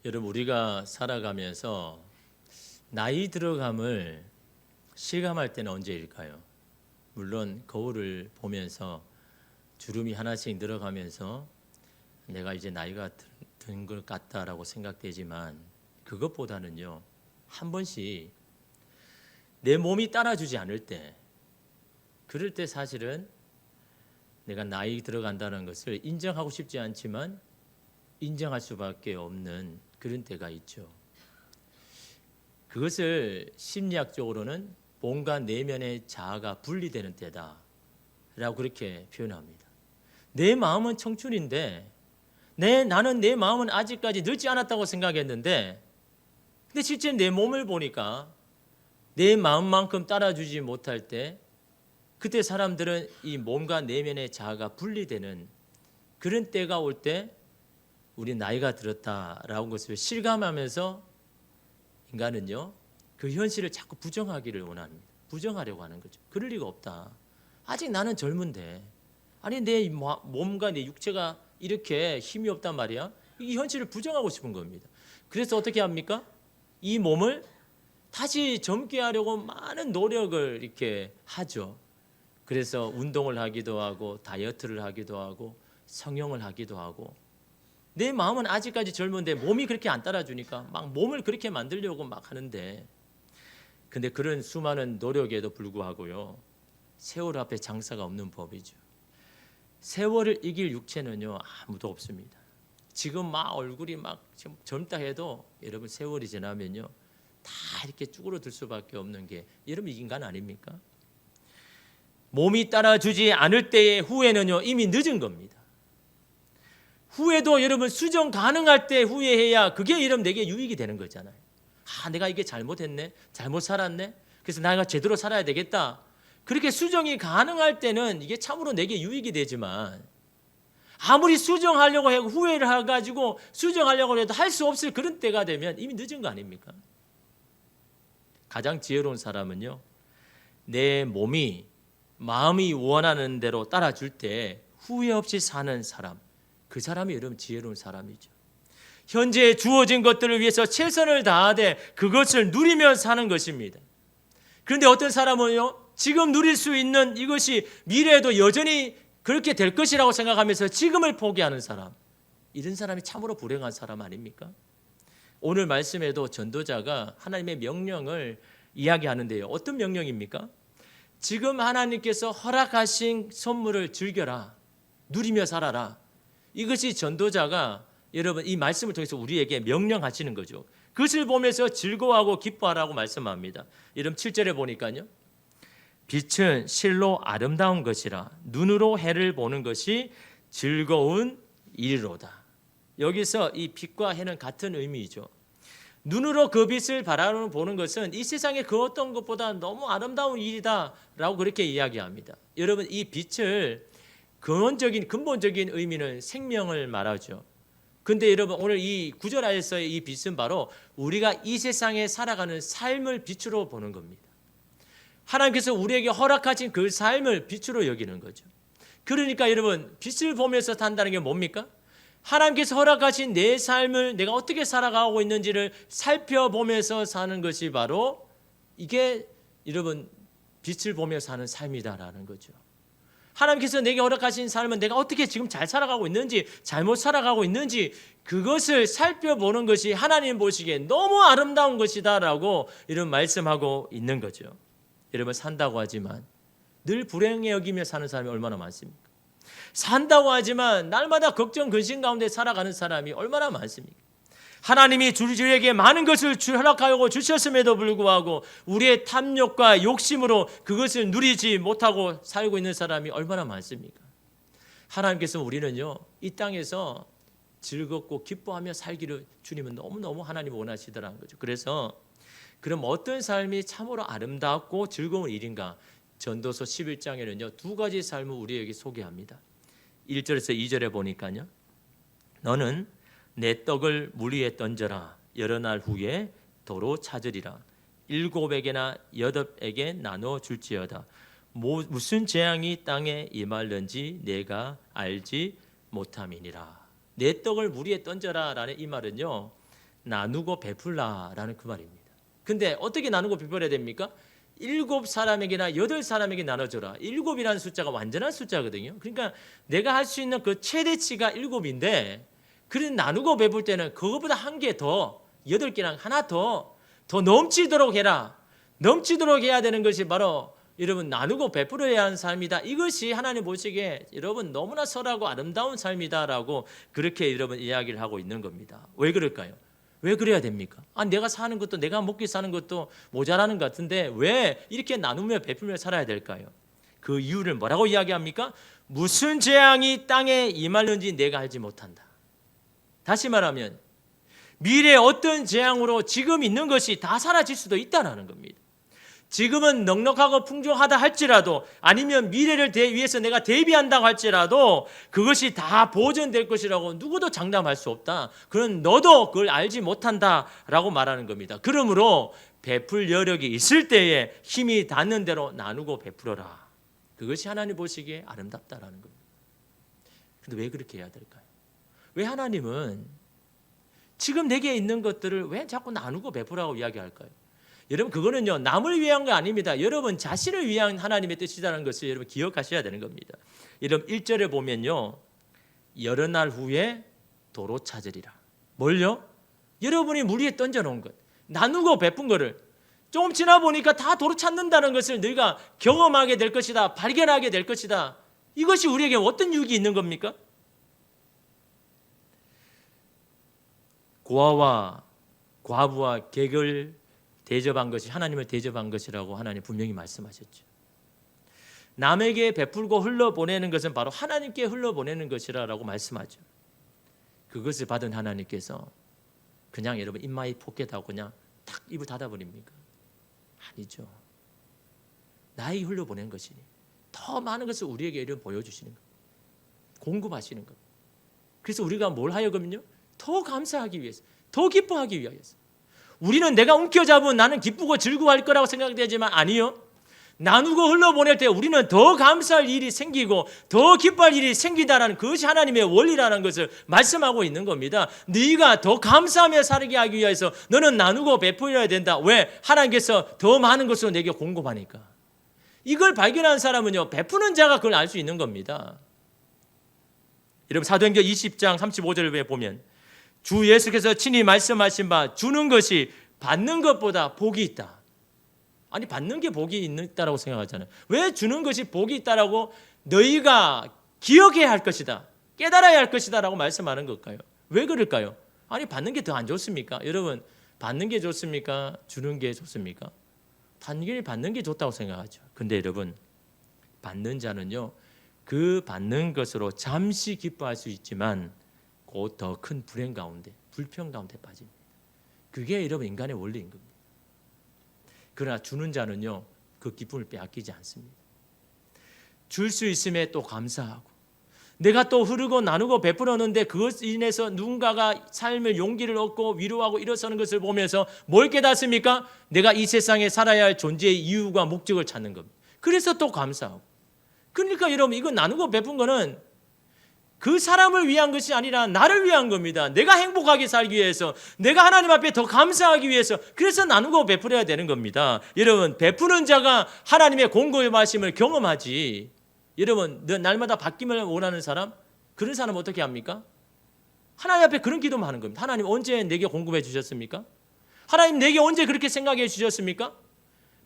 여러분, 우리가 살아가면서 나이 들어감을 실감할 때는 언제일까요? 물론 거울을 보면서 주름이 하나씩 늘어가면서 내가 이제 나이가 든 것 같다라고 생각되지만, 그것보다는요, 한 번씩 내 몸이 따라주지 않을 때, 그럴 때 사실은 내가 나이 들어간다는 것을 인정하고 싶지 않지만 인정할 수밖에 없는 그런 때가 있죠. 그것을 심리학적으로는 몸과 내면의 자아가 분리되는 때다라고 그렇게 표현합니다. 내 마음은 청춘인데 나는 내 마음은 아직까지 늙지 않았다고 생각했는데, 근데 실제 내 몸을 보니까 내 마음만큼 따라주지 못할 때, 그때 사람들은 이 몸과 내면의 자아가 분리되는 그런 때가 올 때 우리 나이가 들었다라는 것을 실감하면서 인간은요, 그 현실을 자꾸 부정하기를 원합니다. 부정하려고 하는 거죠. 그럴 리가 없다. 아직 나는 젊은데, 아니 내 몸과 내 육체가 이렇게 힘이 없단 말이야. 이 현실을 부정하고 싶은 겁니다. 그래서 어떻게 합니까? 이 몸을 다시 젊게 하려고 많은 노력을 이렇게 하죠. 그래서 운동을 하기도 하고 다이어트를 하기도 하고 성형을 하기도 하고, 내 마음은 아직까지 젊은데 몸이 그렇게 안 따라주니까 막 몸을 그렇게 만들려고 막 하는데, 근데 그런 수많은 노력에도 불구하고요, 세월 앞에 장사가 없는 법이죠. 세월을 이길 육체는요, 아무도 없습니다. 지금 막 얼굴이 막 젊다 해도 여러분 세월이 지나면요, 다 이렇게 쭈그러들 수밖에 없는 게 여러분 인간 아닙니까? 몸이 따라주지 않을 때의 후회는요, 이미 늦은 겁니다. 후회도 여러분 수정 가능할 때 후회해야 그게 여러분 내게 유익이 되는 거잖아요. 내가 이게 잘못했네, 잘못 살았네, 그래서 내가 제대로 살아야 되겠다. 그렇게 수정이 가능할 때는 이게 참으로 내게 유익이 되지만, 아무리 수정하려고 하고 후회를 해가지고 수정하려고 해도 할 수 없을 그런 때가 되면 이미 늦은 거 아닙니까? 가장 지혜로운 사람은요, 내 몸이 마음이 원하는 대로 따라줄 때 후회 없이 사는 사람, 그 사람이 여러분 지혜로운 사람이죠. 현재 주어진 것들을 위해서 최선을 다하되 그것을 누리며 사는 것입니다. 그런데 어떤 사람은요, 지금 누릴 수 있는 이것이 미래에도 여전히 그렇게 될 것이라고 생각하면서 지금을 포기하는 사람, 이런 사람이 참으로 불행한 사람 아닙니까? 오늘 말씀에도 전도자가 하나님의 명령을 이야기하는데요, 어떤 명령입니까? 지금 하나님께서 허락하신 선물을 즐겨라, 누리며 살아라. 이것이 전도자가 여러분 이 말씀을 통해서 우리에게 명령하시는 거죠. 그것을 보면서 즐거워하고 기뻐하라고 말씀합니다. 여러분 7절에 보니까요, 빛은 실로 아름다운 것이라 눈으로 해를 보는 것이 즐거운 일이로다. 여기서 이 빛과 해는 같은 의미이죠. 눈으로 그 빛을 바라보는 것은 이 세상의 그 어떤 것보다 너무 아름다운 일이다라고 그렇게 이야기합니다. 여러분 이 빛을 근본적인 의미는 생명을 말하죠. 근데 여러분 오늘 이 구절 아래서의 이 빛은 바로 우리가 이 세상에 살아가는 삶을 빛으로 보는 겁니다. 하나님께서 우리에게 허락하신 그 삶을 빛으로 여기는 거죠. 그러니까 여러분 빛을 보면서 산다는 게 뭡니까? 하나님께서 허락하신 내 삶을 내가 어떻게 살아가고 있는지를 살펴보면서 사는 것이 바로 이게 여러분 빛을 보며 사는 삶이다라는 거죠. 하나님께서 내게 허락하신 삶은 내가 어떻게 지금 잘 살아가고 있는지 잘못 살아가고 있는지 그것을 살펴보는 것이 하나님 보시기에 너무 아름다운 것이다라고 이런 말씀하고 있는 거죠. 여러분 산다고 하지만 늘 불행해 여기며 사는 사람이 얼마나 많습니까? 산다고 하지만 날마다 걱정 근심 가운데 살아가는 사람이 얼마나 많습니까? 하나님이 우리에게 많은 것을 허락하고 주셨음에도 불구하고 우리의 탐욕과 욕심으로 그것을 누리지 못하고 살고 있는 사람이 얼마나 많습니까? 하나님께서 우리는요 이 땅에서 즐겁고 기뻐하며 살기를 주님은 너무너무 하나님 원하시더라는 거죠. 그래서 그럼 어떤 삶이 참으로 아름답고 즐거운 일인가? 전도서 11장에는요 두 가지 삶을 우리에게 소개합니다. 1절에서 2절에 보니까요, 너는 내 떡을 물 위에 던져라. 여러 날 후에 도로 찾으리라. 7에게나 8에게 나눠 줄지어다. 무슨 재앙이 땅에 임할는지 내가 알지 못함이니라. 내 떡을 물 위에 던져라 라는 이 말은요, 나누고 베풀라라는 그 말입니다. 근데 어떻게 나누고 베풀어야 됩니까? 7사람에게나 8사람에게 나눠줘라. 7이라는 숫자가 완전한 숫자거든요. 그러니까 내가 할 수 있는 그 최대치가 7인데 그래 나누고 베풀 때는 그거보다 한 개 더, 8개랑 하나 더 넘치도록 해라. 넘치도록 해야 되는 것이 바로 여러분 나누고 베풀어야 하는 삶이다. 이것이 하나님 보시기에 여러분 너무나 선하고 아름다운 삶이다라고 그렇게 여러분 이야기를 하고 있는 겁니다. 왜 그럴까요? 왜 그래야 됩니까? 내가 사는 것도 내가 먹기 사는 것도 모자라는 것 같은데 왜 이렇게 나누며 베풀며 살아야 될까요? 그 이유를 뭐라고 이야기합니까? 무슨 재앙이 땅에 임하는지 내가 알지 못한다. 다시 말하면 미래에 어떤 재앙으로 지금 있는 것이 다 사라질 수도 있다는 겁니다. 지금은 넉넉하고 풍족하다 할지라도 아니면 미래를 위해서 내가 대비한다고 할지라도 그것이 다 보존될 것이라고 누구도 장담할 수 없다. 그런 너도 그걸 알지 못한다라고 말하는 겁니다. 그러므로 베풀 여력이 있을 때에 힘이 닿는 대로 나누고 베풀어라. 그것이 하나님 보시기에 아름답다라는 겁니다. 그런데 왜 그렇게 해야 될까요? 왜 하나님은 지금 내게 있는 것들을 왜 자꾸 나누고 베풀라고 이야기할까요? 여러분 그거는요 남을 위한 거 아닙니다. 여러분 자신을 위한 하나님의 뜻이라는 것을 여러분 기억하셔야 되는 겁니다. 여러분 1절에 보면요 여러 날 후에 도로 찾으리라. 뭘요? 여러분이 물 위에 던져놓은 것 나누고 베푼 거를 조금 지나 보니까 다 도로 찾는다는 것을 너희가 경험하게 될 것이다. 발견하게 될 것이다. 이것이 우리에게 어떤 유익이 있는 겁니까? 고아와 과부와 객을 대접한 것이 하나님을 대접한 것이라고 하나님 분명히 말씀하셨죠. 남에게 베풀고 흘러보내는 것은 바로 하나님께 흘러보내는 것이라고 말씀하죠. 그것을 받은 하나님께서 그냥 여러분 입마이 포켓하고 그냥 탁 입을 닫아버립니까? 아니죠. 나에게 흘러보낸 것이니 더 많은 것을 우리에게 이런 보여주시는 겁니다. 공급하시는 겁니다. 그래서 우리가 뭘 하여금요? 더 감사하기 위해서, 더 기뻐하기 위하여서. 우리는 내가 움켜잡은 나는 기쁘고 즐거워할 거라고 생각되지만 아니요. 나누고 흘러보낼 때 우리는 더 감사할 일이 생기고 더 기뻐할 일이 생기다라는 그것이 하나님의 원리라는 것을 말씀하고 있는 겁니다. 네가 더 감사하며 살게 하기 위해서 너는 나누고 베풀어야 된다. 왜? 하나님께서 더 많은 것으로 내게 공급하니까. 이걸 발견한 사람은요. 베푸는 자가 그걸 알 수 있는 겁니다. 여러분 사도행전 20장 35절에 보면 주 예수께서 친히 말씀하신 바 주는 것이 받는 것보다 복이 있다. 아니 받는 게 복이 있다라고 생각하잖아요. 왜 주는 것이 복이 있다라고 너희가 기억해야 할 것이다. 깨달아야 할 것이다 라고 말씀하는 걸까요? 왜 그럴까요? 아니 받는 게 더 안 좋습니까? 여러분 받는 게 좋습니까? 주는 게 좋습니까? 당연히 받는 게 좋다고 생각하죠. 근데 여러분 받는 자는요. 그 받는 것으로 잠시 기뻐할 수 있지만 곧 더 큰 불행 가운데 불평 가운데 빠집니다. 그게 여러분 인간의 원리인 겁니다. 그러나 주는 자는요 그 기쁨을 빼앗기지 않습니다. 줄 수 있음에 또 감사하고 내가 또 흐르고 나누고 베풀었는데 그것으로 인해서 누군가가 삶을 용기를 얻고 위로하고 일어서는 것을 보면서 뭘 깨닫습니까? 내가 이 세상에 살아야 할 존재의 이유가 목적을 찾는 겁니다. 그래서 또 감사하고. 그러니까 여러분 이거 나누고 베푼 거는 그 사람을 위한 것이 아니라 나를 위한 겁니다. 내가 행복하게 살기 위해서, 내가 하나님 앞에 더 감사하기 위해서, 그래서 나누고 베풀어야 되는 겁니다. 여러분 베푸는 자가 하나님의 공급하심을 경험하지. 여러분 날마다 바뀜을 원하는 사람, 그런 사람 어떻게 합니까? 하나님 앞에 그런 기도만 하는 겁니다. 하나님 언제 내게 공급해 주셨습니까? 하나님 내게 언제 그렇게 생각해 주셨습니까?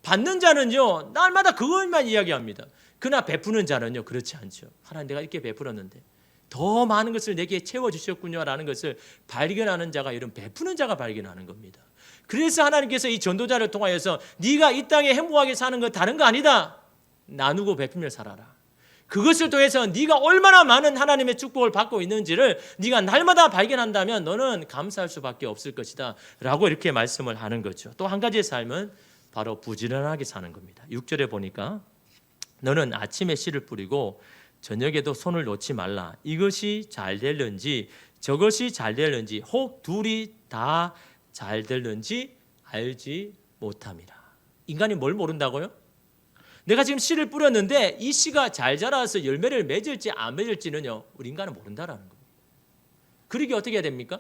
받는 자는요 날마다 그것만 이야기합니다. 그러나 베푸는 자는요 그렇지 않죠. 하나님 내가 이렇게 베풀었는데 더 많은 것을 내게 채워주셨군요라는 것을 발견하는 자가 이런 베푸는 자가 발견하는 겁니다. 그래서 하나님께서 이 전도자를 통하여서 네가 이 땅에 행복하게 사는 건 다른 거 아니다. 나누고 베풀며 살아라. 그것을 통해서 네가 얼마나 많은 하나님의 축복을 받고 있는지를 네가 날마다 발견한다면 너는 감사할 수밖에 없을 것이다 라고 이렇게 말씀을 하는 거죠. 또 한 가지의 삶은 바로 부지런하게 사는 겁니다. 6절에 보니까 너는 아침에 씨를 뿌리고 저녁에도 손을 놓지 말라. 이것이 잘 될는지 저것이 잘 될는지 혹 둘이 다 잘 될는지 알지 못함이라. 인간이 뭘 모른다고요? 내가 지금 씨를 뿌렸는데 이 씨가 잘 자라서 열매를 맺을지 안 맺을지는요 우리 인간은 모른다라는 겁니다. 그러기 어떻게 해야 됩니까?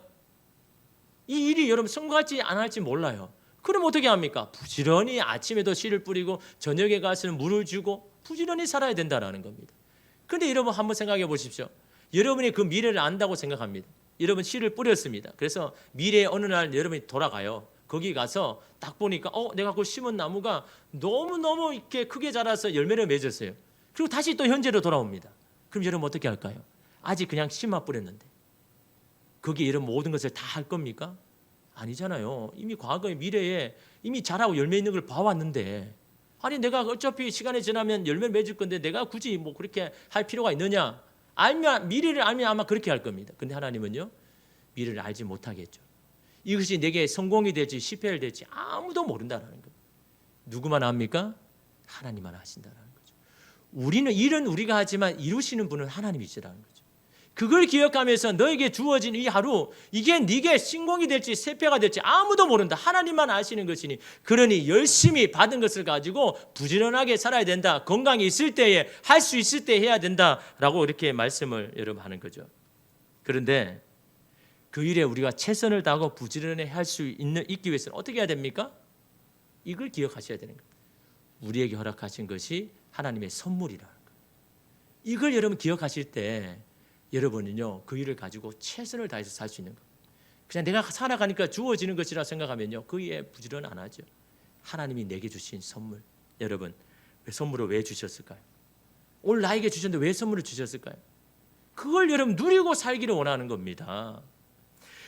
이 일이 여러분 성공할지 안 할지 몰라요. 그럼 어떻게 합니까? 부지런히 아침에도 씨를 뿌리고 저녁에 가서는 물을 주고 부지런히 살아야 된다라는 겁니다. 그런데 여러분 한번 생각해 보십시오. 여러분이 그 미래를 안다고 생각합니다. 여러분 씨를 뿌렸습니다. 그래서 미래의 어느 날 여러분이 돌아가요. 거기 가서 딱 보니까 내가 그 심은 나무가 너무너무 이렇게 크게 자라서 열매를 맺었어요. 그리고 다시 또 현재로 돌아옵니다. 그럼 여러분 어떻게 할까요? 아직 그냥 씨만 뿌렸는데 거기에 이런 모든 것을 다 할 겁니까? 아니잖아요. 이미 과거에 미래에 이미 자라고 열매 있는 걸 봐왔는데 아니 내가 어차피 시간이 지나면 열매 맺을 건데 내가 굳이 뭐 그렇게 할 필요가 있느냐? 알면 미래를 알면 아마 그렇게 할 겁니다. 근데 하나님은요. 미래를 알지 못하겠죠. 이것이 내게 성공이 될지 실패를 될지 아무도 모른다는 겁니다. 누구만 압니까? 하나님만 아신다는 거죠. 우리는 일은 우리가 하지만 이루시는 분은 하나님이시라는 거죠. 그걸 기억하면서 너에게 주어진 이 하루 이게 네게 성공이 될지 실패가 될지 아무도 모른다. 하나님만 아시는 것이니 그러니 열심히 받은 것을 가지고 부지런하게 살아야 된다. 건강이 있을 때에 할 수 있을 때 해야 된다라고 이렇게 말씀을 여러분 하는 거죠. 그런데 그 일에 우리가 최선을 다하고 부지런히 할 수 있기 위해서는 어떻게 해야 됩니까? 이걸 기억하셔야 되는 거예요. 우리에게 허락하신 것이 하나님의 선물이라는 거예요. 이걸 여러분 기억하실 때 여러분은요 그 일을 가지고 최선을 다해서 살 수 있는 거예요. 그냥 내가 살아가니까 주어지는 것이라 생각하면요 그 일에 부지런 안 하죠. 하나님이 내게 주신 선물. 여러분 선물을 왜 주셨을까요? 오늘 나에게 주셨는데 왜 선물을 주셨을까요? 그걸 여러분 누리고 살기를 원하는 겁니다.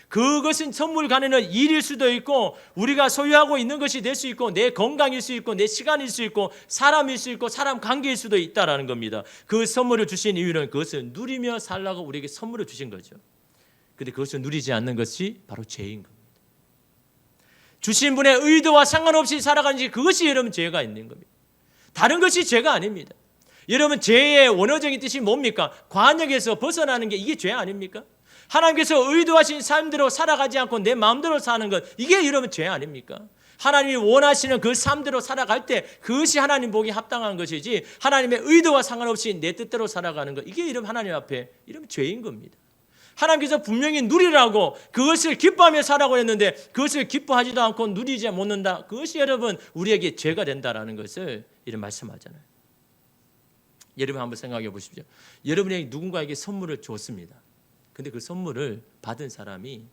그것은 선물 가능한 일일 수도 있고 우리가 소유하고 있는 것이 될 수 있고 내 건강일 수 있고 내 시간일 수 있고 사람일 수 있고 사람 관계일 수도 있다라는 겁니다. 그 선물을 주신 이유는 그것을 누리며 살라고 우리에게 선물을 주신 거죠. 그런데 그것을 누리지 않는 것이 바로 죄인 겁니다. 주신 분의 의도와 상관없이 살아가는지 그것이 여러분 죄가 있는 겁니다. 다른 것이 죄가 아닙니다. 여러분 죄의 원어적인 뜻이 뭡니까? 관역에서 벗어나는 게 이게 죄 아닙니까? 하나님께서 의도하신 삶대로 살아가지 않고 내 마음대로 사는 것 이게 여러분 죄 아닙니까? 하나님이 원하시는 그 삶대로 살아갈 때 그것이 하나님 보기 합당한 것이지 하나님의 의도와 상관없이 내 뜻대로 살아가는 것 이게 여러분 하나님 앞에 이러면 죄인 겁니다. 하나님께서 분명히 누리라고 그것을 기뻐하며 살라고 했는데 그것을 기뻐하지도 않고 누리지 못한다. 그것이 여러분 우리에게 죄가 된다라는 것을 이런 말씀하잖아요. 여러분 한번 생각해 보십시오. 여러분에게 누군가에게 선물을 줬습니다. 근데 그 선물을 받은 사람이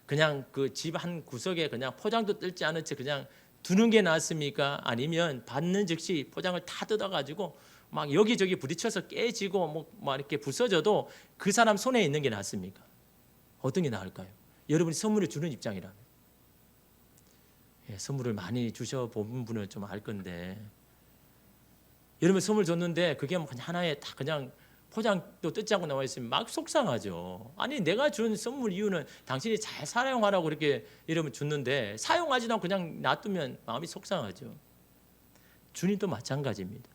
그냥 그 집 한 구석에 그냥 포장도 뜯지 않은 채 그냥 두는 게 낫습니까? 아니면 받는 즉시 포장을 다 뜯어가지고 막 여기저기 부딪혀서 깨지고 뭐 이렇게 부서져도 그 사람 손에 있는 게 낫습니까? 어떤 게 나을까요? 여러분이 선물을 주는 입장이라면 선물을 많이 주셔본 분은 좀 알 건데 여러분 선물 줬는데 그게 뭐 그냥 하나에 다 그냥 포장도 뜯지 않고 나와 있으면 막 속상하죠. 아니 내가 준 선물 이유는 당신이 잘 사용하라고 이렇게 여러분 줬는데 사용하지도 않고 그냥 놔두면 마음이 속상하죠. 주님도 마찬가지입니다.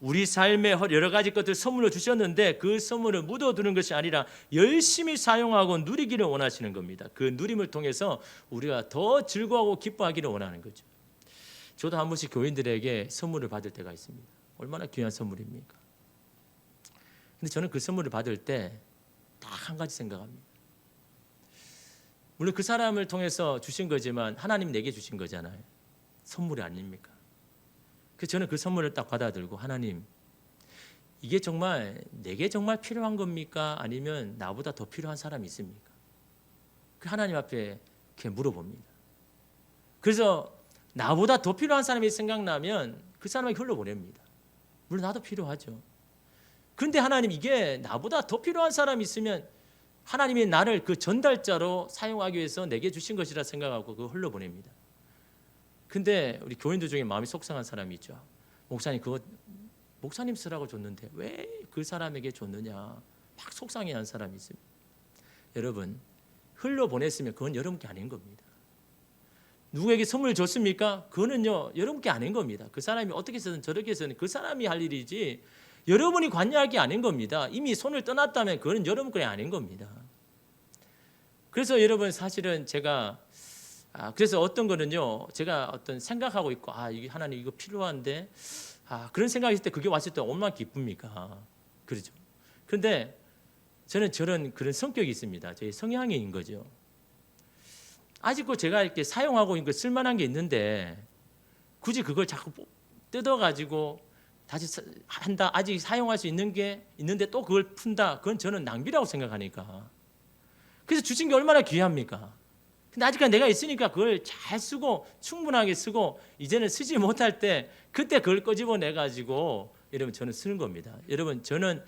우리 삶에 여러 가지 것들 선물로 주셨는데 그 선물을 묻어두는 것이 아니라 열심히 사용하고 누리기를 원하시는 겁니다. 그 누림을 통해서 우리가 더 즐거워하고 기뻐하기를 원하는 거죠. 저도 한 번씩 교인들에게 선물을 받을 때가 있습니다. 얼마나 귀한 선물입니까? 근데 저는 그 선물을 받을 때 딱 한 가지 생각합니다. 물론 그 사람을 통해서 주신 거지만 하나님 내게 주신 거잖아요. 선물이 아닙니까? 그래서 저는 그 선물을 딱 받아들고 하나님 이게 정말 내게 정말 필요한 겁니까? 아니면 나보다 더 필요한 사람이 있습니까? 그 하나님 앞에 이렇게 물어봅니다. 그래서 나보다 더 필요한 사람이 생각나면 그 사람에게 흘러보냅니다. 물론 나도 필요하죠. 그런데 하나님 이게 나보다 더 필요한 사람이 있으면 하나님이 나를 그 전달자로 사용하기 위해서 내게 주신 것이라 생각하고 그거 흘러보냅니다. 근데 우리 교인들 중에 마음이 속상한 사람이 있죠. 목사님 그거 목사님 쓰라고 줬는데 왜 그 사람에게 줬느냐 막 속상해하는 사람이 있습니다. 여러분 흘러보냈으면 그건 여러분께 아닌 겁니다. 누구에게 선물 줬습니까? 그거는요 여러분께 아닌 겁니다. 그 사람이 어떻게 쓰든 저렇게 쓰든 그 사람이 할 일이지 여러분이 관여할 게 아닌 겁니다. 이미 손을 떠났다면 그거는 여러분 거 아닌 겁니다. 그래서 여러분 사실은 제가 그래서 어떤 거는요 제가 어떤 생각하고 있고 이게 하나님 이거 필요한데 그런 생각이 있을 때 그게 왔을 때 얼마나 기쁩니까? 그렇죠. 그런데 저는 그런 성격이 있습니다. 제 성향인 거죠. 아직도 제가 이렇게 사용하고 있는 거 쓸만한 게 있는데 굳이 그걸 자꾸 뜯어가지고 다시 한다. 아직 사용할 수 있는 게 있는데 또 그걸 푼다. 그건 저는 낭비라고 생각하니까. 그래서 주신 게 얼마나 귀합니까? 근데 아직까지 내가 있으니까 그걸 잘 쓰고 충분하게 쓰고 이제는 쓰지 못할 때 그때 그걸 끄집어내 가지고 여러분 저는 쓰는 겁니다. 여러분 저는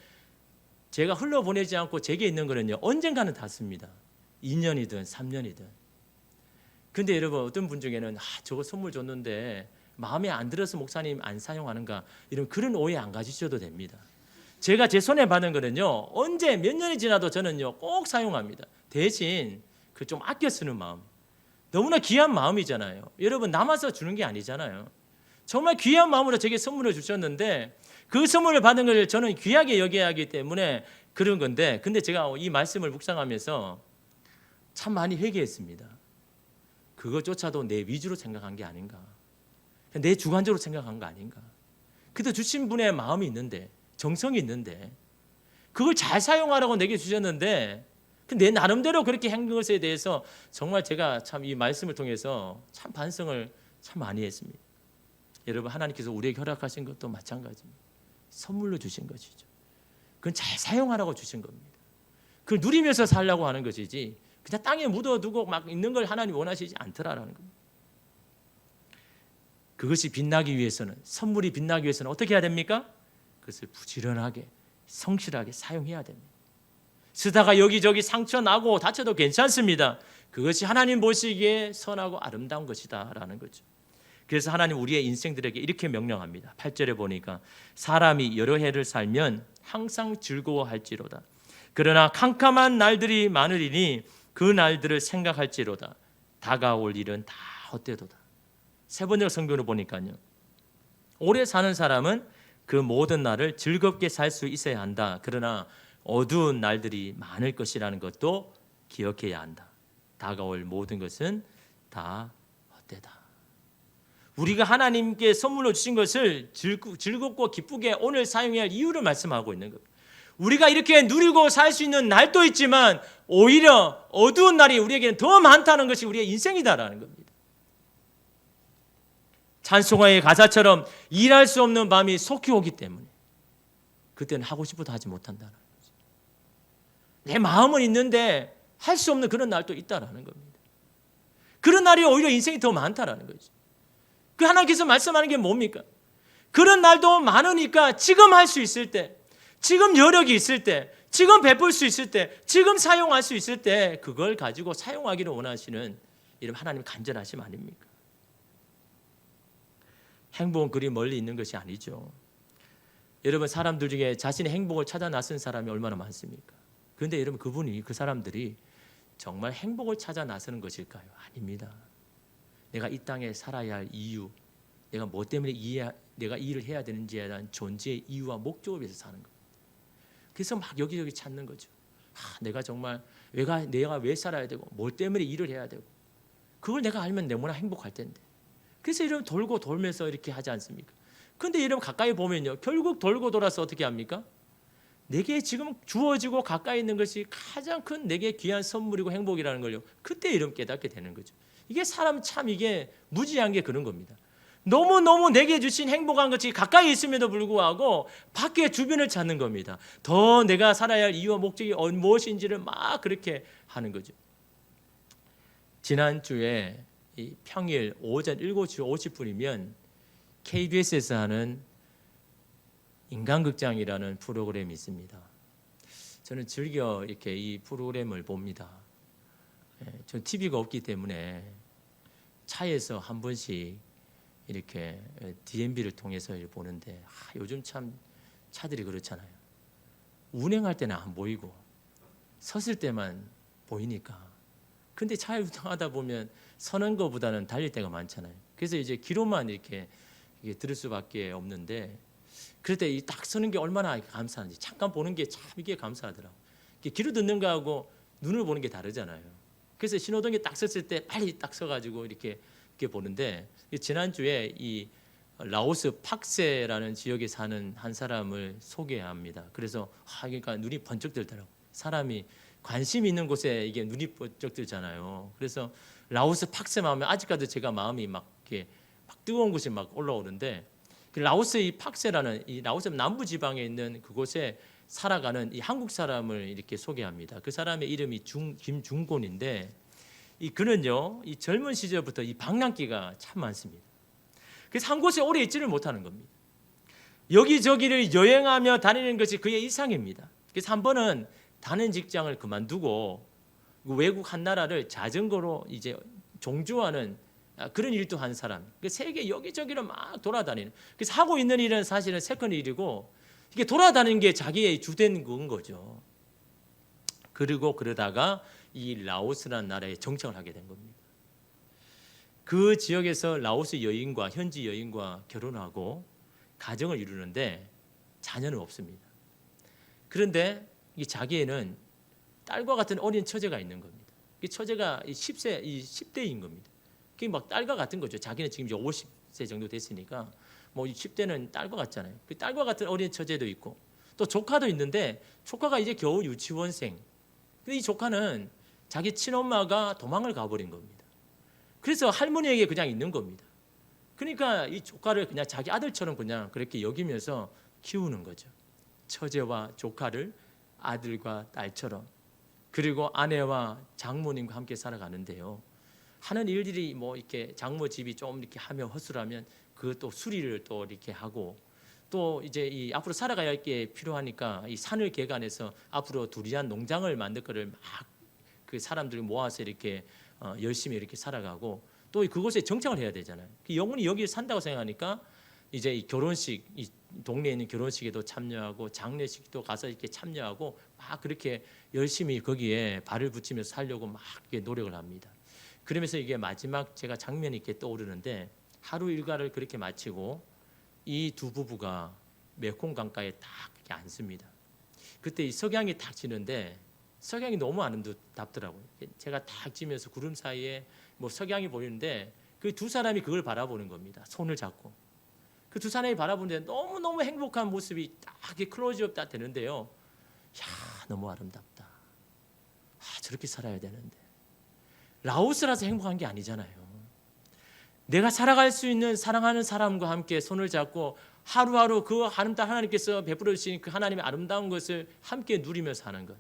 제가 흘러보내지 않고 제게 있는 거는요 언젠가는 다 씁니다. 2년이든 3년이든. 근데 여러분 어떤 분 중에는 저거 선물 줬는데 마음에 안 들어서 목사님 안 사용하는가 이런 그런 오해 안 가지셔도 됩니다. 제가 제 손에 받은 거는요 언제 몇 년이 지나도 저는요 꼭 사용합니다. 대신 그 좀 아껴 쓰는 마음. 너무나 귀한 마음이잖아요. 여러분 남아서 주는 게 아니잖아요. 정말 귀한 마음으로 제게 선물을 주셨는데 그 선물을 받은 걸 저는 귀하게 여겨야 하기 때문에 그런 건데 근데 제가 이 말씀을 묵상하면서 참 많이 회개했습니다. 그것조차도 내 위주로 생각한 게 아닌가. 내 주관적으로 생각한 거 아닌가. 그래도 주신 분의 마음이 있는데 정성이 있는데 그걸 잘 사용하라고 내게 주셨는데 내 나름대로 그렇게 한 것에 대해서 정말 제가 참 이 말씀을 통해서 참 반성을 참 많이 했습니다. 여러분 하나님께서 우리에게 허락하신 것도 마찬가지입니다. 선물로 주신 것이죠. 그건 잘 사용하라고 주신 겁니다. 그걸 누리면서 살려고 하는 것이지 그냥 땅에 묻어두고 막 있는 걸 하나님 원하시지 않더라라는 겁니다. 그것이 빛나기 위해서는 선물이 빛나기 위해서는 어떻게 해야 됩니까? 그것을 부지런하게 성실하게 사용해야 됩니다. 쓰다가 여기저기 상처 나고 다쳐도 괜찮습니다. 그것이 하나님 보시기에 선하고 아름다운 것이다 라는 거죠. 그래서 하나님 우리의 인생들에게 이렇게 명령합니다. 8절에 보니까 사람이 여러 해를 살면 항상 즐거워할지로다. 그러나 캄캄한 날들이 많으리니 그 날들을 생각할지로다. 다가올 일은 다 헛되도다. 세 번째 성경으로 보니까요. 오래 사는 사람은 그 모든 날을 즐겁게 살 수 있어야 한다. 그러나 어두운 날들이 많을 것이라는 것도 기억해야 한다. 다가올 모든 것은 다 헛되다. 우리가 하나님께 선물로 주신 것을 즐겁고 기쁘게 오늘 사용해야 할 이유를 말씀하고 있는 겁니다. 우리가 이렇게 누리고 살 수 있는 날도 있지만 오히려 어두운 날이 우리에게는 더 많다는 것이 우리의 인생이다라는 겁니다. 찬송가의 가사처럼 일할 수 없는 밤이 속히 오기 때문에 그때는 하고 싶어도 하지 못한다는 거죠. 내 마음은 있는데 할 수 없는 그런 날도 있다라는 겁니다. 그런 날이 오히려 인생이 더 많다라는 거죠. 그 하나님께서 말씀하는 게 뭡니까? 그런 날도 많으니까 지금 할 수 있을 때, 지금 여력이 있을 때, 지금 베풀 수 있을 때, 지금 사용할 수 있을 때 그걸 가지고 사용하기를 원하시는 이런 하나님 간절하심 아닙니까? 행복은 그리 멀리 있는 것이 아니죠. 여러분 사람들 중에 자신의 행복을 찾아 나선 사람이 얼마나 많습니까? 그런데 여러분 그 사람들이 정말 행복을 찾아 나서는 것일까요? 아닙니다. 내가 이 땅에 살아야 할 이유, 내가 뭐 때문에 내가 이 일을 해야 되는지에 대한 존재의 이유와 목적을 위해서 사는 겁니다. 그래서 막 여기저기 찾는 거죠. 내가 정말 내가 왜 살아야 되고 뭘 때문에 일을 해야 되고 그걸 내가 알면 너무나 행복할 텐데. 그래서 이러면 돌고 돌면서 이렇게 하지 않습니까? 그런데 이러면 가까이 보면요. 결국 돌고 돌아서 어떻게 합니까? 내게 지금 주어지고 가까이 있는 것이 가장 큰 내게 귀한 선물이고 행복이라는 걸요. 그때 이름 깨닫게 되는 거죠. 이게 사람 참 이게 무지한 게 그런 겁니다. 너무너무 내게 주신 행복한 것이 가까이 있음에도 불구하고 밖에 주변을 찾는 겁니다. 더 내가 살아야 할 이유와 목적이 무엇인지를 막 그렇게 하는 거죠. 지난주에 이 평일 오전 7시 50분이면 KBS에서 하는 인간극장이라는 프로그램이 있습니다. 저는 즐겨 이렇게 이 프로그램을 봅니다. 전 TV가 없기 때문에 차에서 한 번씩 이렇게 DMB를 통해서 보는데 요즘 참 차들이 그렇잖아요. 운행할 때는 안 보이고 섰을 때만 보이니까. 근데 차에 운행하다 보면 서는 것보다는 달릴 때가 많잖아요. 그래서 이제 귀로만 이렇게 들을 수밖에 없는데 그럴 때 딱 서는 게 얼마나 감사한지 잠깐 보는 게 참 이게 감사하더라고요. 귀로 듣는 거하고 눈을 보는 게 다르잖아요. 그래서 신호등에 딱 섰을 때 빨리 딱 서가지고 이렇게 보는데 지난주에 이 라오스 팍세라는 지역에 사는 한 사람을 소개합니다. 그래서 그러니까 눈이 번쩍 들더라고요. 사람이 관심 있는 곳에 이게 눈이 번쩍 들잖아요. 그래서 라오스 팍셈 하면 아직까지 제가 마음이 막 이렇게 막 뜨거운 곳이 막 올라오는데, 그 라오스의 팍세라는 이 라오스 남부 지방에 있는 그곳에 살아가는 이 한국 사람을 이렇게 소개합니다. 그 사람의 이름이 김중곤인데, 이 그는요, 이 젊은 시절부터 이 방랑기가 참 많습니다. 그래서 한 곳에 오래 있지를 못하는 겁니다. 여기저기를 여행하며 다니는 것이 그의 일상입니다. 그래서 한 번은 다른 직장을 그만두고 외국 한 나라를 자전거로 이제 종주하는 그런 일도 한 사람. 세계 여기저기를 막 돌아다니는. 그래서 하고 있는 일은 사실은 세컨 일이고, 이게 돌아다니는 게 자기의 주된 건 거죠. 그리고 그러다가 이 라오스라는 나라에 정착을 하게 된 겁니다. 그 지역에서 라오스 여인과 현지 여인과 결혼하고 가정을 이루는데 자녀는 없습니다. 그런데 이 자기에는 딸과 같은 어린 처제가 있는 겁니다. 이 처제가 10대인 겁니다. 그게 막 딸과 같은 거죠. 자기는 지금 이제 50세 정도 됐으니까 뭐 10대는 딸과 같잖아요. 그 딸과 같은 어린 처제도 있고 또 조카도 있는데, 조카가 이제 겨우 유치원생. 근데 이 조카는 자기 친엄마가 도망을 가버린 겁니다. 그래서 할머니에게 그냥 있는 겁니다. 그러니까 이 조카를 그냥 자기 아들처럼 그냥 그렇게 여기면서 키우는 거죠. 처제와 조카를 아들과 딸처럼. 그리고 아내와 장모님과 함께 살아가는데요. 하는 일들이 뭐 이렇게 장모 집이 좀 이렇게 하며 허술하면 그 또 수리를 또 이렇게 하고, 또 이제 이 앞으로 살아가야 할 게 필요하니까 이 산을 개간해서 앞으로 두리안 농장을 만들 거를 막 그 사람들을 모아서 이렇게 열심히 이렇게 살아가고, 또 그곳에 정착을 해야 되잖아요. 영원히 여기 산다고 생각하니까 이제 이 결혼식, 이 동네에 있는 결혼식에도 참여하고 장례식도 가서 이렇게 참여하고 막 그렇게 열심히 거기에 발을 붙이면서 살려고 막 이렇게 노력을 합니다. 그러면서 이게 마지막 제가 장면이 이렇게 떠오르는데, 하루 일과를 그렇게 마치고 이 두 부부가 메콩 강가에 딱 이렇게 앉습니다. 그때 이 석양이 딱 지는데 석양이 너무 아름답더라고요. 제가 딱 지면서 구름 사이에 뭐 석양이 보이는데 그 두 사람이 그걸 바라보는 겁니다. 손을 잡고 그 두 사람이 바라보는데 너무너무 행복한 모습이 딱 이렇게 클로즈업 딱 되는데요. 야, 너무 아름답다. 저렇게 살아야 되는데. 라오스라서 행복한 게 아니잖아요. 내가 살아갈 수 있는 사랑하는 사람과 함께 손을 잡고 하루하루 그 아름다운 하나님께서 베풀어 주신 그 하나님의 아름다운 것을 함께 누리면서 사는 것.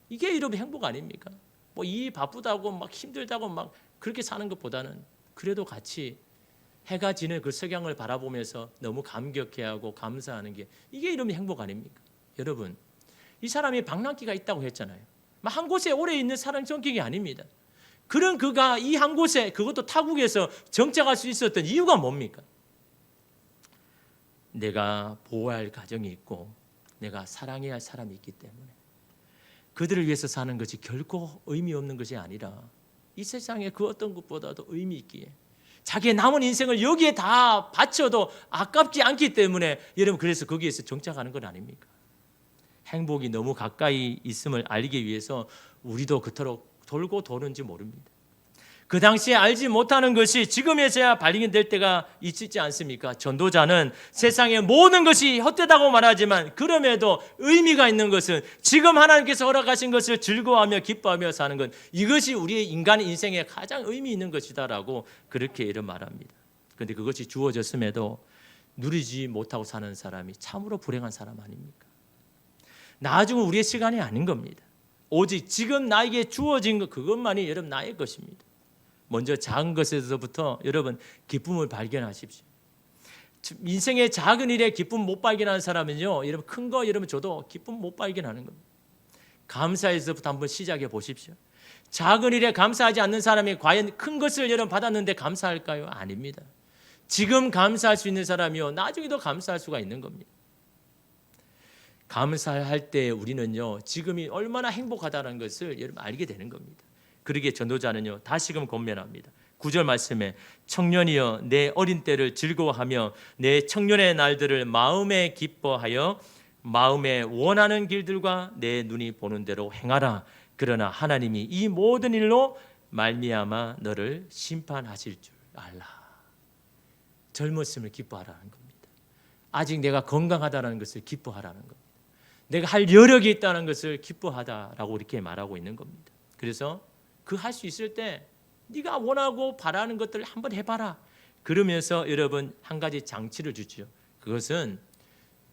이게 여러분 행복 아닙니까? 뭐 일 바쁘다고 막 힘들다고 막 그렇게 사는 것보다는 그래도 같이 해가 지는 그 석양을 바라보면서 너무 감격해하고 감사하는 게, 이게 이러면 행복 아닙니까? 여러분, 이 사람이 방랑기가 있다고 했잖아요. 한 곳에 오래 있는 사람 성격이 아닙니다. 그런 그가 이 한 곳에, 그것도 타국에서 정착할 수 있었던 이유가 뭡니까? 내가 보호해야 할 가정이 있고 내가 사랑해야 할 사람이 있기 때문에 그들을 위해서 사는 것이 결코 의미 없는 것이 아니라 이 세상에 그 어떤 것보다도 의미 있기에 자기의 남은 인생을 여기에 다 바쳐도 아깝지 않기 때문에 여러분, 그래서 거기에서 정착하는 건 아닙니까? 행복이 너무 가까이 있음을 알기 위해서 우리도 그토록 돌고 도는지 모릅니다. 그 당시에 알지 못하는 것이 지금에서야 발견될 때가 있지 않습니까? 전도자는 세상의 모든 것이 헛되다고 말하지만 그럼에도 의미가 있는 것은 지금 하나님께서 허락하신 것을 즐거워하며 기뻐하며 사는 것, 이것이 우리의 인간 인생에 가장 의미 있는 것이다라고 그렇게 이런 말합니다. 그런데 그것이 주어졌음에도 누리지 못하고 사는 사람이 참으로 불행한 사람 아닙니까? 나중은 우리의 시간이 아닌 겁니다. 오직 지금 나에게 주어진 것, 그것만이 여러분 나의 것입니다. 먼저 작은 것에서부터 여러분 기쁨을 발견하십시오. 인생의 작은 일에 기쁨 못 발견하는 사람은요, 여러분 큰 거 여러분 줘도 기쁨 못 발견하는 겁니다. 감사에서부터 한번 시작해 보십시오. 작은 일에 감사하지 않는 사람이 과연 큰 것을 여러분 받았는데 감사할까요? 아닙니다. 지금 감사할 수 있는 사람이요, 나중에도 감사할 수가 있는 겁니다. 감사할 때 우리는요, 지금이 얼마나 행복하다는 것을 여러분 알게 되는 겁니다. 그러기에 전도자는요, 다시금 권면합니다. 9절 말씀에 청년이여 내 어린 때를 즐거워하며 내 청년의 날들을 마음에 기뻐하여 마음에 원하는 길들과 내 눈이 보는 대로 행하라. 그러나 하나님이 이 모든 일로 말미암아 너를 심판하실 줄 알라. 젊었음을 기뻐하라는 겁니다. 아직 내가 건강하다는 것을 기뻐하라는 겁니다. 내가 할 여력이 있다는 것을 기뻐하다라고 이렇게 말하고 있는 겁니다. 그래서 그 할 수 있을 때 네가 원하고 바라는 것들을 한번 해봐라. 그러면서 여러분 한 가지 장치를 주죠. 그것은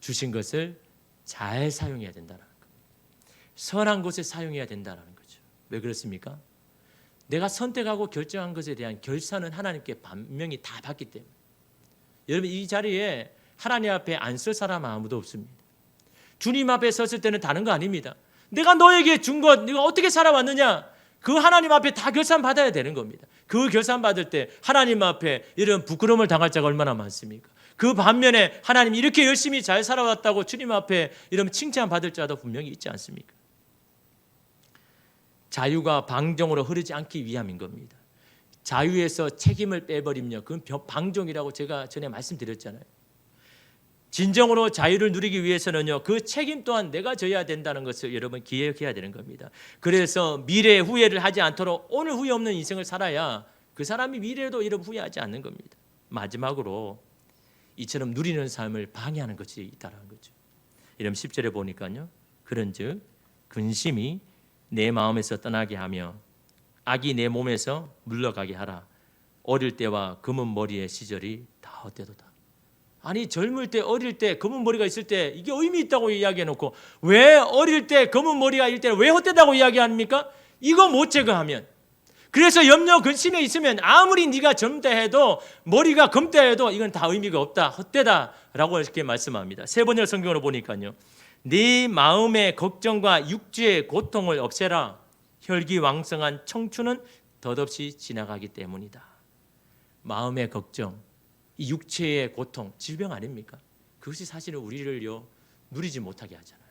주신 것을 잘 사용해야 된다는 거예요. 선한 곳에 사용해야 된다는 거죠. 왜 그렇습니까? 내가 선택하고 결정한 것에 대한 결산은 하나님께 분명히 다 받기 때문에. 여러분 이 자리에 하나님 앞에 안 설 사람 아무도 없습니다. 주님 앞에 섰을 때는 다른 거 아닙니다. 내가 너에게 준 것, 네가 어떻게 살아왔느냐, 그 하나님 앞에 다 결산 받아야 되는 겁니다. 그 결산 받을 때 하나님 앞에 이런 부끄러움을 당할 자가 얼마나 많습니까? 그 반면에 하나님 이렇게 열심히 잘 살아왔다고 주님 앞에 이런 칭찬 받을 자도 분명히 있지 않습니까? 자유가 방종으로 흐르지 않기 위함인 겁니다. 자유에서 책임을 빼버리면 그건 방종이라고 제가 전에 말씀드렸잖아요. 진정으로 자유를 누리기 위해서는요, 그 책임 또한 내가 져야 된다는 것을 여러분 기억해야 되는 겁니다. 그래서 미래에 후회를 하지 않도록 오늘 후회 없는 인생을 살아야 그 사람이 미래에도 이런 후회하지 않는 겁니다. 마지막으로 이처럼 누리는 삶을 방해하는 것이 있다는 거죠. 이런 10절에 보니까요, 그런즉 근심이 내 마음에서 떠나게 하며 악이 내 몸에서 물러가게 하라. 어릴 때와 검은 머리의 시절이 다 헛되도다. 아니 젊을 때 어릴 때 검은 머리가 있을 때 이게 의미 있다고 이야기해놓고 왜 어릴 때 검은 머리가 있을 때는 왜 헛되다고 이야기합니까? 이거 못 제거하면, 그래서 염려 근심에 있으면 아무리 네가 젊다 해도 머리가 검다 해도 이건 다 의미가 없다, 헛되다라고 이렇게 말씀합니다. 세 번째 성경으로 보니까요, 네 마음의 걱정과 육체의 고통을 없애라. 혈기왕성한 청춘은 덧없이 지나가기 때문이다. 마음의 걱정, 이 육체의 고통, 질병 아닙니까? 그것이 사실은 우리를요 누리지 못하게 하잖아요.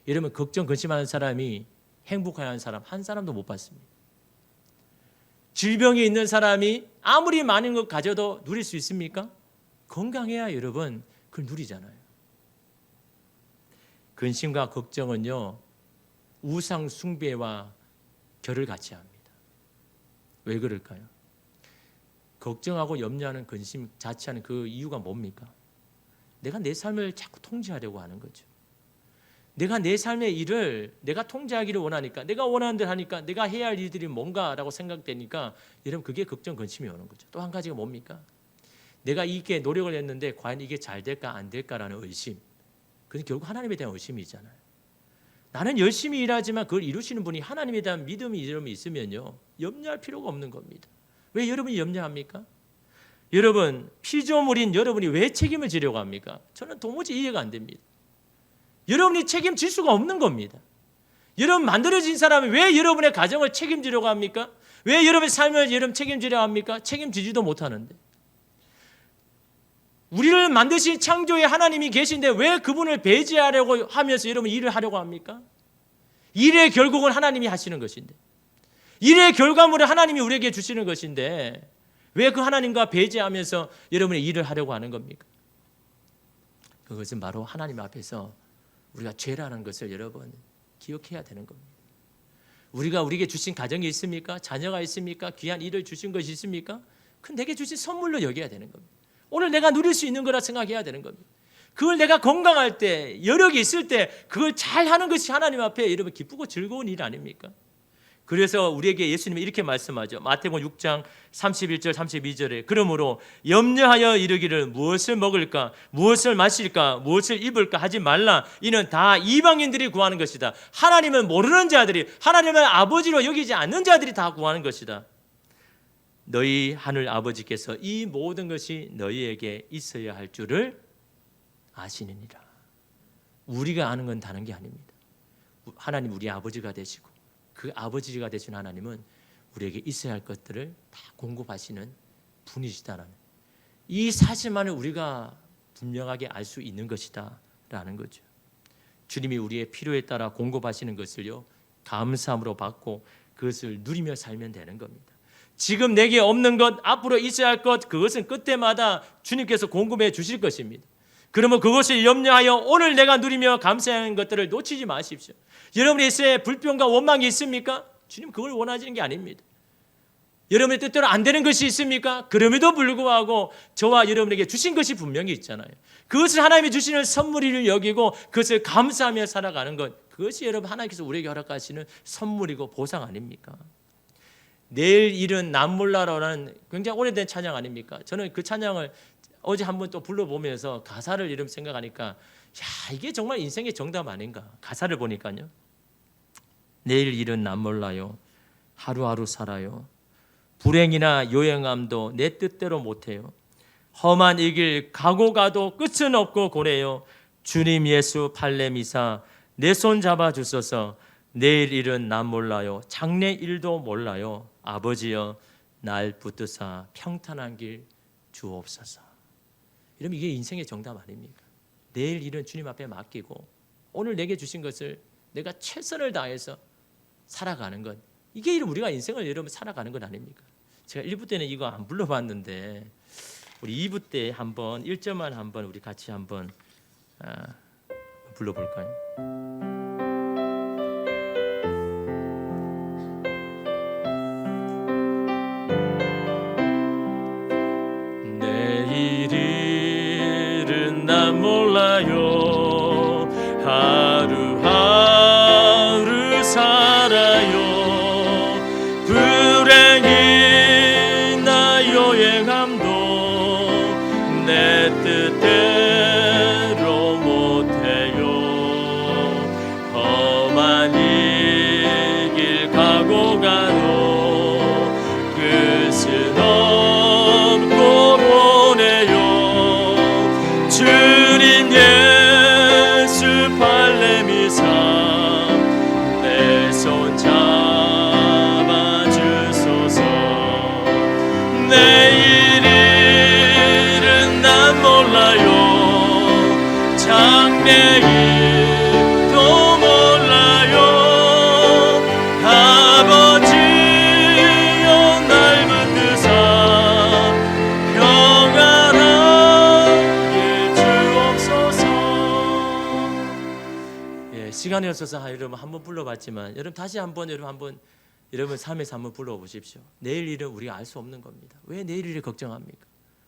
이러면 걱정, 근심하는 사람이 행복하는 사람 한 사람도 못 봤습니다. 질병이 있는 사람이 아무리 많은 것 가져도 누릴 수 있습니까? 건강해야 여러분 그걸 누리잖아요. 근심과 걱정은요 우상 숭배와 결을 같이 합니다. 왜 그럴까요? 걱정하고 염려하는 근심 자체하는 그 이유가 뭡니까? 내가 내 삶을 자꾸 통제하려고 하는 거죠. 내가 내 삶의 일을 내가 통제하기를 원하니까, 내가 원하는 대로 하니까, 내가 해야 할 일들이 뭔가라고 생각되니까 여러분 그게 걱정, 근심이 오는 거죠. 또 한 가지가 뭡니까? 내가 이게 노력을 했는데 과연 이게 잘 될까 안 될까라는 의심. 그건 결국 하나님에 대한 의심이잖아요. 나는 열심히 일하지만 그걸 이루시는 분이 하나님에 대한 믿음이 있으면요 염려할 필요가 없는 겁니다. 왜 여러분이 염려합니까? 여러분 피조물인 여러분이 왜 책임을 지려고 합니까? 저는 도무지 이해가 안 됩니다. 여러분이 책임질 수가 없는 겁니다. 여러분 만들어진 사람이 왜 여러분의 가정을 책임지려고 합니까? 왜 여러분의 삶을 여러분 책임지려고 합니까? 책임지지도 못하는데. 우리를 만드신 창조의 하나님이 계신데 왜 그분을 배제하려고 하면서 여러분 일을 하려고 합니까? 일의 결국은 하나님이 하시는 것인데, 일의 결과물을 하나님이 우리에게 주시는 것인데 왜 그 하나님과 배제하면서 여러분의 일을 하려고 하는 겁니까? 그것은 바로 하나님 앞에서 우리가 죄라는 것을 여러분 기억해야 되는 겁니다. 우리가 우리에게 주신 가정이 있습니까? 자녀가 있습니까? 귀한 일을 주신 것이 있습니까? 그건 내게 주신 선물로 여겨야 되는 겁니다. 오늘 내가 누릴 수 있는 거라 생각해야 되는 겁니다. 그걸 내가 건강할 때, 여력이 있을 때 그걸 잘 하는 것이 하나님 앞에 여러분 기쁘고 즐거운 일 아닙니까? 그래서 우리에게 예수님이 이렇게 말씀하죠. 마태복음 6장 31절 32절에 그러므로 염려하여 이르기를 무엇을 먹을까, 무엇을 마실까, 무엇을 입을까 하지 말라. 이는 다 이방인들이 구하는 것이다. 하나님은 모르는 자들이, 하나님을 아버지로 여기지 않는 자들이 다 구하는 것이다. 너희 하늘 아버지께서 이 모든 것이 너희에게 있어야 할 줄을 아시느니라. 우리가 아는 건 다른 게 아닙니다. 하나님 우리 아버지가 되시고 그 아버지가 되신 하나님은 우리에게 있어야 할 것들을 다 공급하시는 분이시다라는 이 사실만을 우리가 분명하게 알 수 있는 것이다라는 거죠. 주님이 우리의 필요에 따라 공급하시는 것을요 감사함으로 받고 그것을 누리며 살면 되는 겁니다. 지금 내게 없는 것, 앞으로 있어야 할 것, 그것은 그때마다 주님께서 공급해 주실 것입니다. 그러면 그것을 염려하여 오늘 내가 누리며 감사하는 것들을 놓치지 마십시오. 여러분의 인생에 불평과 원망이 있습니까? 주님 그걸 원하시는 게 아닙니다. 여러분의 뜻대로 안 되는 것이 있습니까? 그럼에도 불구하고 저와 여러분에게 주신 것이 분명히 있잖아요. 그것을 하나님이 주시는 선물을 여기고 그것을 감사하며 살아가는 것, 그것이 여러분 하나님께서 우리에게 허락하시는 선물이고 보상 아닙니까? 내일 일은 남 몰라라는 굉장히 오래된 찬양 아닙니까? 저는 그 찬양을 어제 한번 또 불러보면서 가사를 이름 생각하니까 야, 이게 정말 인생의 정답 아닌가? 가사를 보니까요. 내일 일은 남 몰라요. 하루하루 살아요. 불행이나 요행함도 내 뜻대로 못해요. 험한 이 길 가고 가도 끝은 없고 고래요. 주님 예수 팔레미사 내 손 잡아주소서. 내일 일은 난 몰라요. 장래 일도 몰라요. 아버지여 날 붙드사 평탄한 길 주옵소서. 이러면 이게 인생의 정답 아닙니까? 내일 일은 주님 앞에 맡기고 오늘 내게 주신 것을 내가 최선을 다해서 살아가는 것, 이게 우리가 인생을 여러분 살아가는 것 아닙니까? 제가 1부 때는 이거 안 불러봤는데 우리 2부 때 한번 1절만 한번 우리 같이 한번 불러볼까요? 내일 일은 난 몰라요. 하루하루 살아요. 불행이나 요행함도 내 뜻대로 못해요. 험한 이 길 가고 가도 끝은 없고 보내요. 주님 예수 팔레미사 내 손 잡아주소서. 내일 일은 난 몰라요. 장래 일도 몰라요. 아버지여 날 붙드사 평안하게 주옵소서. 예, 시간이 없어서 여러분 한번 불러봤지만 여러분 다시 한번 여러분 삶에서 한번 불러보십시오. 내일 일은 우리가 알 수 없는 겁니다. 왜 내일 일을 걱정합니까?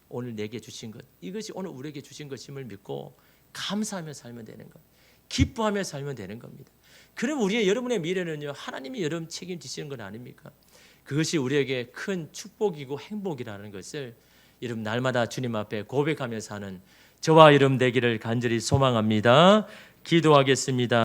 오늘 내게 주신 것, 이것이 오늘 우리에게 주신 것임을 믿고 감사하며 살면 되는 것, 기뻐하며 살면 되는 겁니다. 그럼 여러분의 미래는요, 하나님이 여러분 책임지시는 건 아닙니까? 그것이 우리에게 큰 축복이고 행복이라는 것을 여러분 날마다 주님 앞에 고백하며 사는 저와 여러분 되기를 간절히 소망합니다. 기도하겠습니다.